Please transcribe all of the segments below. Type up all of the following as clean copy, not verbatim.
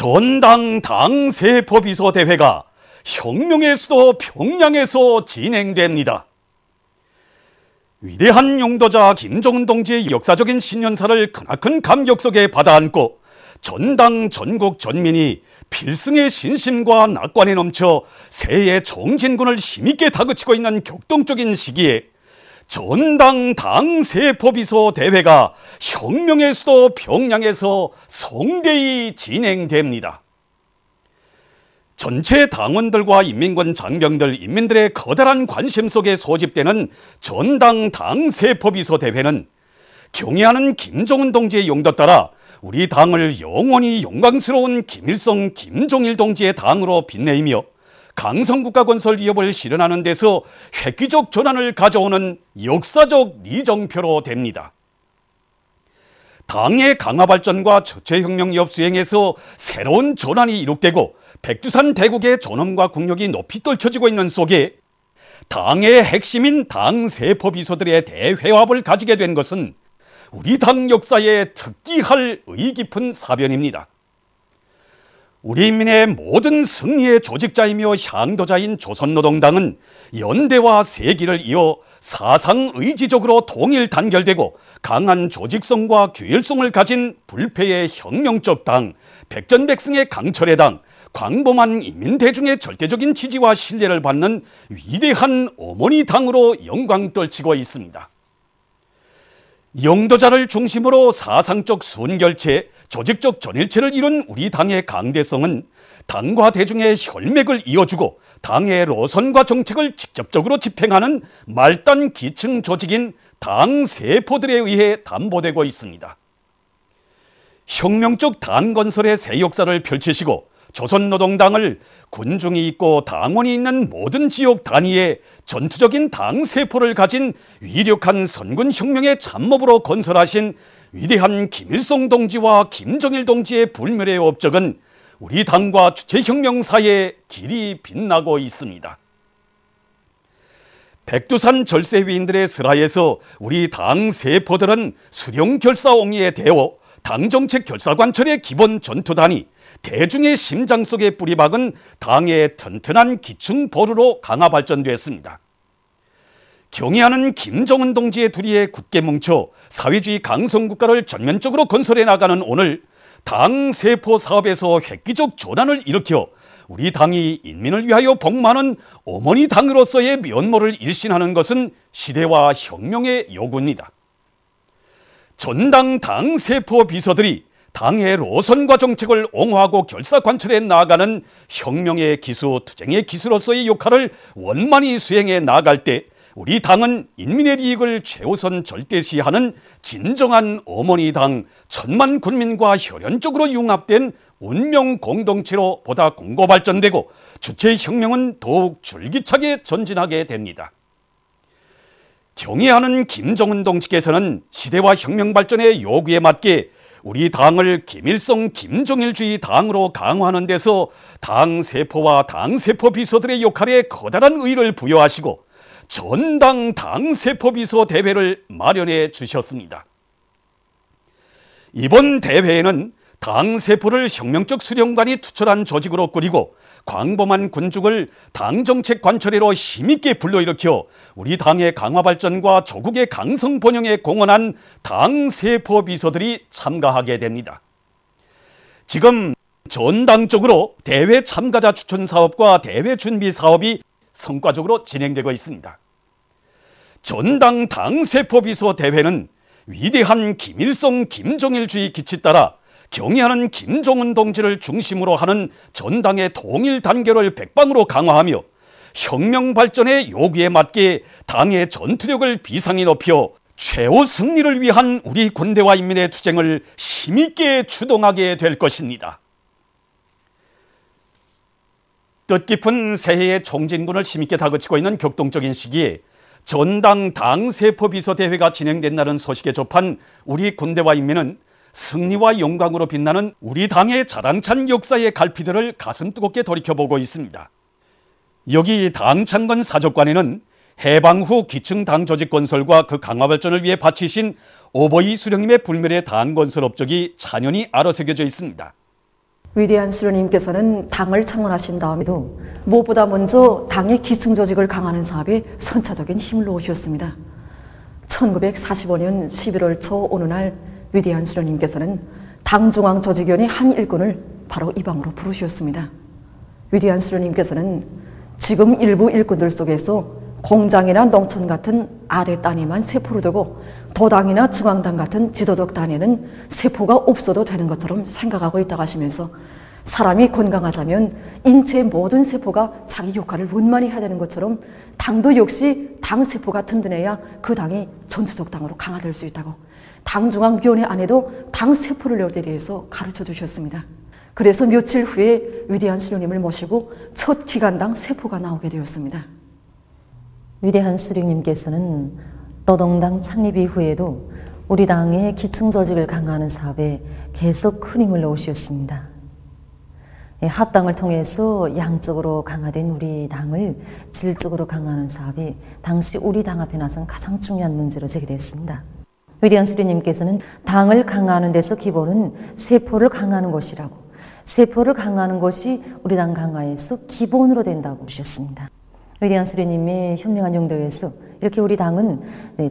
전당 당세포비서 대회가 혁명의 수도 평양에서 진행됩니다. 위대한 용도자 김정은 동지의 역사적인 신년사를 크나큰 감격 속에 받아안고 전당 전국 전민이 필승의 신심과 낙관에 넘쳐 새해의 정진군을 힘있게 다그치고 있는 격동적인 시기에 전당 당세포비서 대회가 혁명의 수도 평양에서 성대히 진행됩니다. 전체 당원들과 인민군 장병들, 인민들의 커다란 관심 속에 소집되는 전당 당세포비서 대회는 경애하는 김정은 동지의 용도 따라 우리 당을 영원히 영광스러운 김일성, 김종일 동지의 당으로 빛내이며 강성국가 건설 위협을 실현하는 데서 획기적 전환을 가져오는 역사적 리정표로 됩니다. 당의 강화 발전과 저체혁명 위협 수행에서 새로운 전환이 이룩되고 백두산 대국의 존엄과 국력이 높이 떨쳐지고 있는 속에 당의 핵심인 당세포비서들의 대회합을 가지게 된 것은 우리 당 역사에 특기할 의의 깊은 사변입니다. 우리 인민의 모든 승리의 조직자이며 향도자인 조선노동당은 연대와 세기를 이어 사상의지적으로 통일 단결되고 강한 조직성과 규율성을 가진 불패의 혁명적 당, 백전백승의 강철의 당, 광범한 인민대중의 절대적인 지지와 신뢰를 받는 위대한 어머니 당으로 영광 떨치고 있습니다. 영도자를 중심으로 사상적 순결체, 조직적 전일체를 이룬 우리 당의 강대성은 당과 대중의 혈맥을 이어주고 당의 노선과 정책을 직접적으로 집행하는 말단 기층 조직인 당세포들에 의해 담보되고 있습니다. 혁명적 당 건설의 새 역사를 펼치시고 조선노동당을 군중이 있고 당원이 있는 모든 지역 단위에 전투적인 당세포를 가진 위력한 선군혁명의 참모부로 건설하신 위대한 김일성 동지와 김정일 동지의 불멸의 업적은 우리 당과 주체혁명사에 길이 빛나고 있습니다. 백두산 절세 위인들의 슬하에서 우리 당세포들은 수령결사옹리에 대어 당정책 결사관철의 기본 전투단이 대중의 심장 속에 뿌리박은 당의 튼튼한 기층 보루로 강화 발전됐습니다. 경애하는 김정은 동지의 두리에 굳게 뭉쳐 사회주의 강성국가를 전면적으로 건설해 나가는 오늘 당세포 사업에서 획기적 전환을 일으켜 우리 당이 인민을 위하여 복무하는 어머니 당으로서의 면모를 일신하는 것은 시대와 혁명의 요구입니다. 전당 당세포 비서들이 당의 노선과 정책을 옹호하고 결사관철해 나아가는 혁명의 기수, 투쟁의 기수로서의 역할을 원만히 수행해 나아갈 때 우리 당은 인민의 이익을 최우선 절대시하는 진정한 어머니 당, 천만 군민과 혈연적으로 융합된 운명 공동체로 보다 공고 발전되고 주체 혁명은 더욱 줄기차게 전진하게 됩니다. 경애하는 김정은 동지께서는 시대와 혁명 발전의 요구에 맞게 우리 당을 김일성 김종일주의 당으로 강화하는 데서 당세포와 당세포 비서들의 역할에 커다란 의의를 부여하시고 전당 당세포 비서 대회를 마련해 주셨습니다. 이번 대회에는 당세포를 혁명적 수령관이 투철한 조직으로 꾸리고 광범한 군중을 당정책 관철회로 힘있게 불러일으켜 우리 당의 강화 발전과 조국의 강성 번영에 공헌한 당세포 비서들이 참가하게 됩니다. 지금 전당적으로 대회 참가자 추천 사업과 대회 준비 사업이 성과적으로 진행되고 있습니다. 전당 당세포 비서 대회는 위대한 김일성 김종일주의 기치 따라 경애하는 김정은 동지를 중심으로 하는 전당의 통일 단결을 백방으로 강화하며 혁명 발전의 요구에 맞게 당의 전투력을 비상히 높여 최후 승리를 위한 우리 군대와 인민의 투쟁을 힘있게 주동하게 될 것입니다. 뜻깊은 새해의 총진군을 힘있게 다그치고 있는 격동적인 시기에 전당 당세포 비서 대회가 진행된다는 소식에 접한 우리 군대와 인민은 승리와 영광으로 빛나는 우리 당의 자랑찬 역사의 갈피들을 가슴 뜨겁게 돌이켜보고 있습니다. 여기 당창건 사적관에는 해방 후 기층 당 조직 건설과 그 강화 발전을 위해 바치신 오버이 수령님의 불멸의 당 건설 업적이 찬연히 아로새겨져 있습니다. 위대한 수련님께서는 당을 창원하신 다음에도 무엇보다 먼저 당의 기층 조직을 강화하는 사업에 선차적인 힘을 놓으셨습니다. 1945년 11월 초 어느 날 위대한 수련님께서는 당중앙 조직위원회 한 일꾼을 바로 이 방으로 부르셨습니다. 위대한 수련님께서는 지금 일부 일꾼들 속에서 공장이나 농촌 같은 아래 단위만 세포를 두고 도당이나 중앙당 같은 지도적 단위는 세포가 없어도 되는 것처럼 생각하고 있다고 하시면서 사람이 건강하자면 인체의 모든 세포가 자기 역할을 원만히 해야 되는 것처럼 당도 역시 당 세포가 든든해야 그 당이 전투적 당으로 강화될 수 있다고 당중앙위원회 안에도 당 세포를 넣을 때 대해서 가르쳐 주셨습니다. 그래서 며칠 후에 위대한 수령님을 모시고 첫 기간당 세포가 나오게 되었습니다. 위대한 수령님께서는 노동당 창립 이후에도 우리 당의 기층 조직을 강화하는 사업에 계속 큰 힘을 넣으셨습니다. 합당을 통해서 양적으로 강화된 우리 당을 질적으로 강화하는 사업이 당시 우리 당 앞에 나선 가장 중요한 문제로 제기됐습니다. 위대한 수령님께서는 당을 강화하는 데서 기본은 세포를 강화하는 것이라고, 세포를 강화하는 것이 우리 당 강화에서 기본으로 된다고 하셨습니다. 위대한 수령님의 현명한 용도에서 이렇게 우리 당은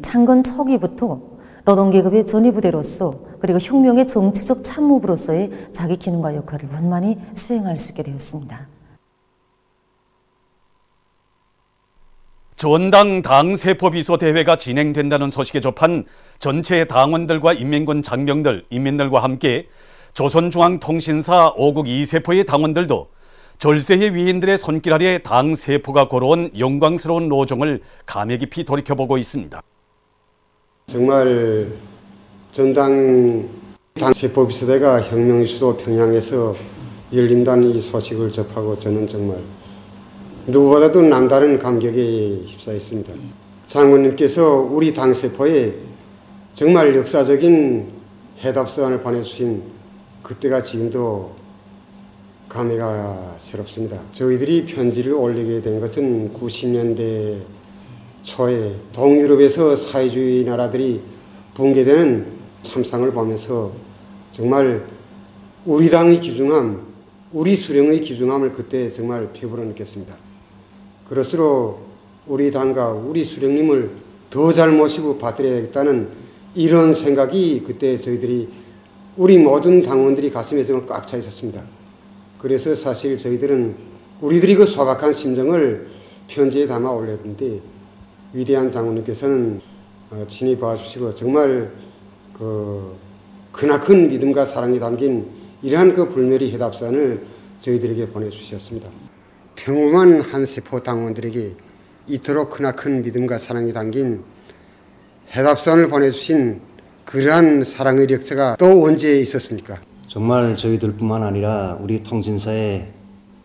창건 초기부터 노동계급의 전위부대로서 그리고 혁명의 정치적 참모부로서의 자기 기능과 역할을 원만히 수행할 수 있게 되었습니다. 전당 당세포비서 대회가 진행된다는 소식에 접한 전체 당원들과 인민군 장병들, 인민들과 함께 조선중앙통신사 5국 2세포의 당원들도 절세의 위인들의 손길 아래 당세포가 걸어온 영광스러운 노정을 감회 깊이 돌이켜보고 있습니다. 정말 전당 당세포비서대가 혁명의 수도 평양에서 열린다는 이 소식을 접하고 저는 정말 누구보다도 남다른 감격에 휩싸였습니다. 장군님께서 우리 당세포에 정말 역사적인 해답서안을 보내주신 그때가 지금도 감회가 새롭습니다. 저희들이 편지를 올리게 된 것은 90년대 초에 동유럽에서 사회주의 나라들이 붕괴되는 참상을 보면서 정말 우리 당의 귀중함, 우리 수령의 귀중함을 그때 정말 피부로 느꼈습니다. 그럴수록 우리 당과 우리 수령님을 더 잘 모시고 받들어야겠다는 이런 생각이 그때 저희들이 우리 모든 당원들이 가슴에 정말 꽉 차 있었습니다. 그래서 사실 저희들은 우리들이 그 소박한 심정을 편지에 담아 올렸는데 위대한 장군님께서는 친히 봐주시고 정말 크나큰 믿음과 사랑이 담긴 이러한 그 불멸의 해답선을 저희들에게 보내주셨습니다. 평범한 한 세포 당원들에게 이토록 크나큰 믿음과 사랑이 담긴 해답선을 보내주신 그러한 사랑의 역사가 또 언제 있었습니까? 정말 저희들뿐만 아니라 우리 통신사의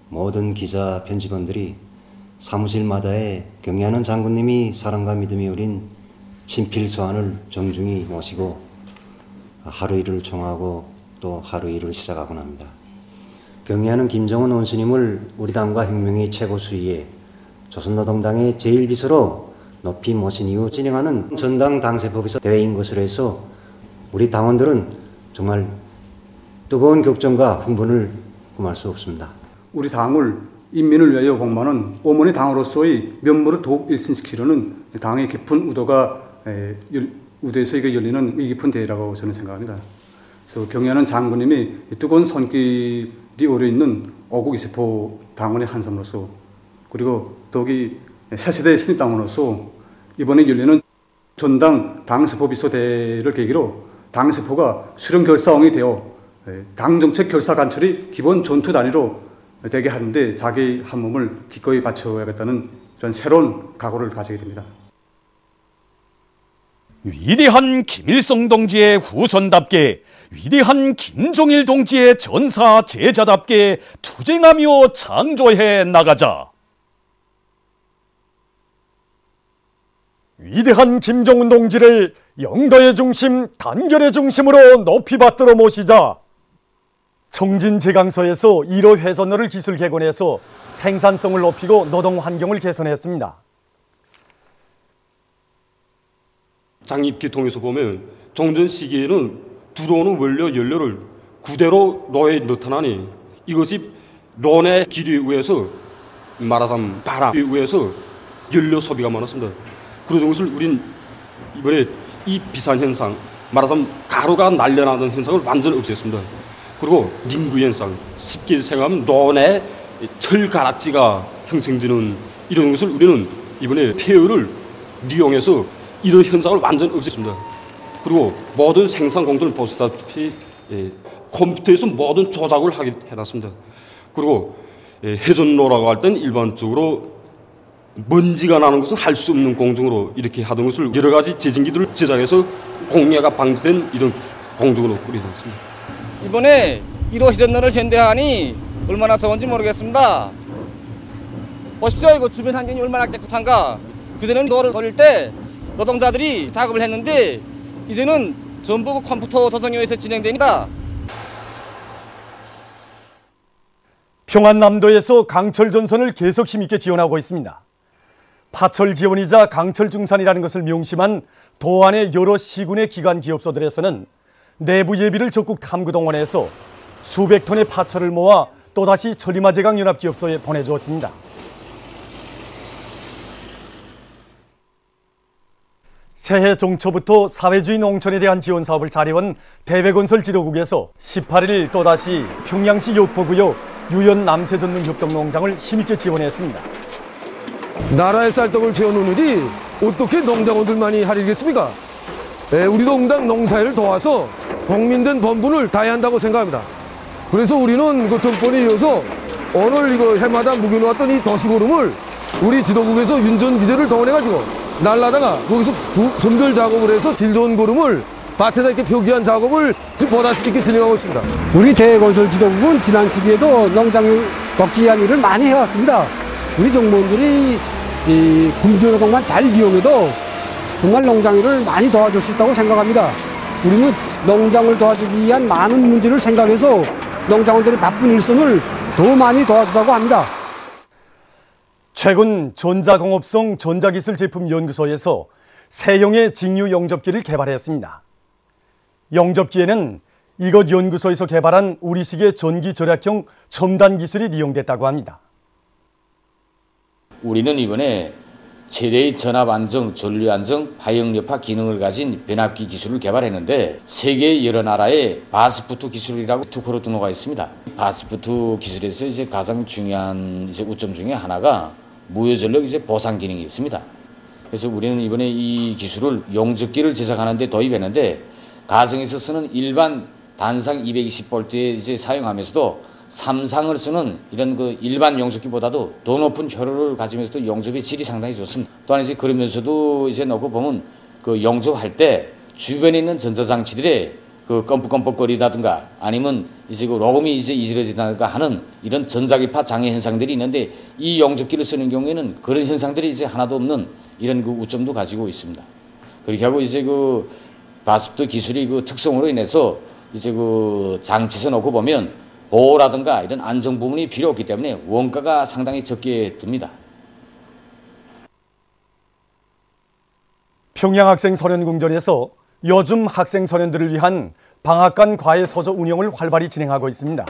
모든 기자, 편집원들이 사무실마다에 경애하는 장군님이 사랑과 믿음이 어린 친필소환을 정중히 모시고 하루 일을 종하고 또 하루 일을 시작하곤 합니다. 경애하는 김정은 원수님을 우리 당과 혁명의 최고 수위에 조선노동당의 제1비서로 높이 모신 이후 진행하는 전당 당세포비서 대회인 것으로 해서 우리 당원들은 정말 뜨거운 격정과 흥분을 금할 수 없습니다. 우리 당을 인민을 위하여 공모하는 어머니 당으로서의 면모를 더욱 일신시키려는 당의 깊은 우대에서 이게 열리는 의 깊은 대회라고 저는 생각합니다. 그래서 경애하는 장군님이 뜨거운 손길이 오려있는 5국 2세포 당원의 한 사람으로서 그리고 더욱이 새세대 신입당원으로서 이번에 열리는 전당 당세포비서 대회를 계기로 당세포가 수령 결사원이 되어 당정책 결사 관철이 기본 전투 단위로 되게 하는데 자기 한 몸을 기꺼이 바쳐야겠다는 그런 새로운 각오를 가지게 됩니다. 위대한 김일성 동지의 후손답게, 위대한 김정일 동지의 전사 제자답게 투쟁하며 창조해 나가자. 위대한 김정은 동지를 영도의 중심, 단결의 중심으로 높이 받들어 모시자. 청진제강소에서 1호 회전로를 기술 개건해서 생산성을 높이고 노동 환경을 개선했습니다. 장입기통에서 보면 종전 시기에는 들어오는 원료 연료를 그대로 노에 넣다나니 이것이 론의 기류에 의해서 말하자면 바람에 의해서 연료 소비가 많았습니다. 그런 것을 우린 이번에 이 비산 현상, 말하자면 가루가 날려나는 현상을 완전히 없앴습니다. 그리고 링구 현상, 쉽게 생각하면 론의 철 가락지가 형성되는 이런 것을 우리는 이번에 폐열을 이용해서 이런 현상을 완전히 없앴습니다. 그리고 모든 생산 공정을 보시다시피 컴퓨터에서 모든 조작을 하게 해놨습니다. 그리고 회전로라고 할 때는 일반적으로 먼지가 나는 것은 할 수 없는 공정으로 이렇게 하던 것을 여러 가지 제진기들을 제작해서 공해가 방지된 이런 공정으로 꾸려졌습니다. 이번에 1호 회전로를 현대화하니 얼마나 좋은지 모르겠습니다. 보십시오. 이거 주변 환경이 얼마나 깨끗한가. 그전에는 도로를 돌릴 때 노동자들이 작업을 했는데 이제는 전부 컴퓨터 조정에 의해서 진행됩니다. 평안남도에서 강철 전선을 계속 힘있게 지원하고 있습니다. 파철 지원이자 강철 증산이라는 것을 명심한 도안의 여러 시군의 기관 기업소들에서는 내부 예비를 적극 탐구동원해서 수백 톤의 파철을 모아 또다시 천리마제강 연합기업소에 보내주었습니다. 새해 종초부터 사회주의 농촌에 대한 지원 사업을 잘해온 대배건설 지도국에서 18일 또다시 평양시 역포구역 유연 남새전문 협동농장을 힘있게 지원했습니다. 나라의 쌀떡을 채워놓은 일이 어떻게 농장원들만이 할 일이겠습니까? 우리 농당 농사일을 도와서 국민된 본분을 다해야 한다고 생각합니다. 그래서 우리는 그 정권에 이어서 오늘 이거 해마다 묵여놓았던 이 도시고름을 우리 지도국에서 윤전기재를 동원해가지고 날라다가 거기서 선별 작업을 해서 질 좋은 고름을 밭에다 이렇게 표기한 작업을 지금 보다시피 이렇게 진행하고 있습니다. 우리 대건설 지도국은 지난 시기에도 농장을 걷기 위한 일을 많이 해왔습니다. 우리 정무원들이 이 군주노동만 잘 이용해도 정말 농장 일을 많이 도와줄 수 있다고 생각합니다. 우리는 농장을 도와주기 위한 많은 문제를 생각해서 농장원들의 바쁜 일선을 더 많이 도와주자고 합니다. 최근 전자공업성 전자기술제품연구소에서 새형의 직류 영접기를 개발했습니다. 영접기에는 이것 연구소에서 개발한 우리식의 전기 절약형 첨단 기술이 이용됐다고 합니다. 우리는 이번에 최대의 전압 안정, 전류 안정, 파형여파 기능을 가진 변압기 기술을 개발했는데 세계 여러 나라에 바스푸트 기술이라고 특허로 등록가 있습니다. 바스푸트 기술에서 이제 가장 중요한 우점 중에 하나가 무효전력 보상 기능이 있습니다. 그래서 우리는 이번에 이 기술을 용접기를 제작하는 데 도입했는데 가정에서 쓰는 일반 단상 220V에 사용하면서도 삼상을 쓰는 이런 그 일반 용접기보다도 더 높은 효율을 가지면서도 용접의 질이 상당히 좋습니다. 또한 그러면서도 놓고 보면 그 용접할 때 주변에 있는 전자장치들의 그 껌뻑껌뻑거리다든가 아니면 그 로금이 이질러지다든가 하는 이런 전자기파 장애 현상들이 있는데 이 용접기를 쓰는 경우에는 그런 현상들이 하나도 없는 이런 그 우점도 가지고 있습니다. 그렇게 하고 그 바스푸트 기술이 그 특성으로 인해서 그 장치에서 놓고 보면 보호라든가 이런 안정 부분이 필요 없기 때문에 원가가 상당히 적게 듭니다. 평양학생소년궁전에서 요즘 학생소년들을 위한 방학간 과외 서적 운영을 활발히 진행하고 있습니다.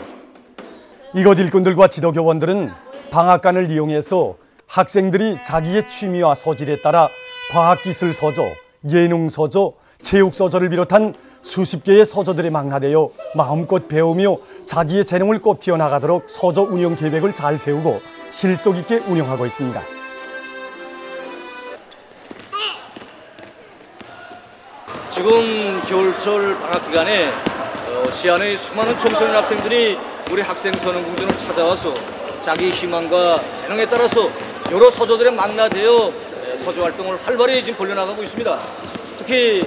이곳 일꾼들과 지도교원들은 방학간을 이용해서 학생들이 자기의 취미와 소질에 따라 과학기술 서적, 예능 서적, 체육 서적을 비롯한 수십 개의 서적들에 망라되어 마음껏 배우며 자기의 재능을 꽃 피워나가도록 서적 운영 계획을 잘 세우고 실속 있게 운영하고 있습니다. 지금 겨울철 방학 기간에 시안의 수많은 청소년 학생들이 우리 학생소년궁전을 찾아와서 자기 희망과 재능에 따라서 여러 서적들에 망라되어 서적 활동을 활발히 지금 벌려나가고 있습니다. 특히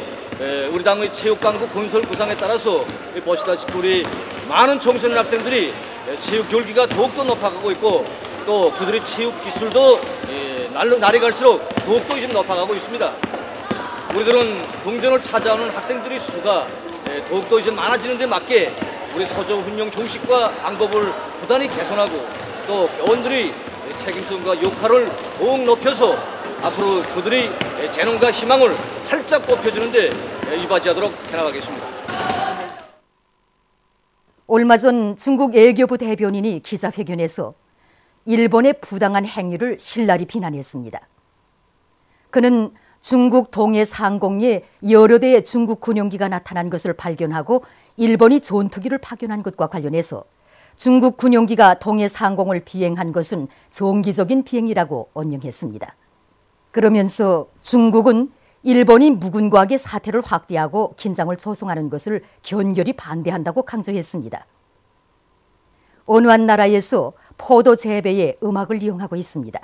우리 당의 체육강구 건설 구상에 따라서 보시다시피 우리 많은 청소년 학생들이 체육 교육기가 더욱더 높아가고 있고 또 그들의 체육 기술도 날이 갈수록 더욱더 지금 높아가고 있습니다. 우리들은 궁전을 찾아오는 학생들의 수가 더욱더 이제 많아지는 데 맞게 우리 서적 운영 정식과 방법을 부단히 개선하고 또 교원들의 책임성과 역할을 더욱 높여서 앞으로 그들의 재능과 희망을 활짝 꼽혀주는데 이바지하도록 해나가겠습니다. 얼마 전 중국 외교부 대변인이 기자회견에서 일본의 부당한 행위를 신랄히 비난했습니다. 그는 중국 동해 상공에 여러 대의 중국 군용기가 나타난 것을 발견하고 일본이 전투기를 파견한 것과 관련해서 중국 군용기가 동해 상공을 비행한 것은 정기적인 비행이라고 언명했습니다. 그러면서 중국은 일본이 무분과하게 사태를 확대하고 긴장을 조성하는 것을 견결히 반대한다고 강조했습니다. 어느 한 나라에서 포도 재배에 음악을 이용하고 있습니다.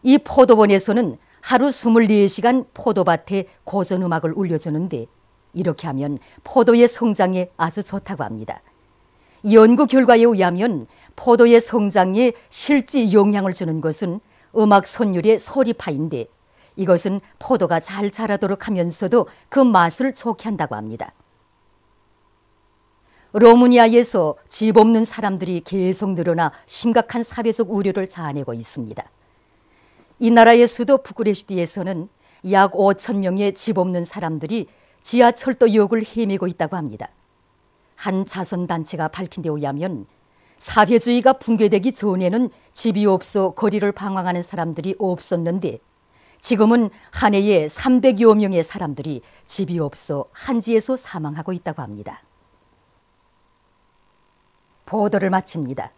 이 포도원에서는 하루 24시간 포도밭에 고전음악을 울려주는데 이렇게 하면 포도의 성장에 아주 좋다고 합니다. 연구 결과에 의하면 포도의 성장에 실제 영향을 주는 것은 음악 선율의 소리파인데 이것은 포도가 잘 자라도록 하면서도 그 맛을 좋게 한다고 합니다. 로마니아에서 집 없는 사람들이 계속 늘어나 심각한 사회적 우려를 자아내고 있습니다. 이 나라의 수도 부쿠레슈티에서는 약 5천 명의 집 없는 사람들이 지하철도역을 헤매고 있다고 합니다. 한 자선단체가 밝힌 데 의하면 사회주의가 붕괴되기 전에는 집이 없어 거리를 방황하는 사람들이 없었는데 지금은 한 해에 300여 명의 사람들이 집이 없어 한지에서 사망하고 있다고 합니다. 보도를 마칩니다.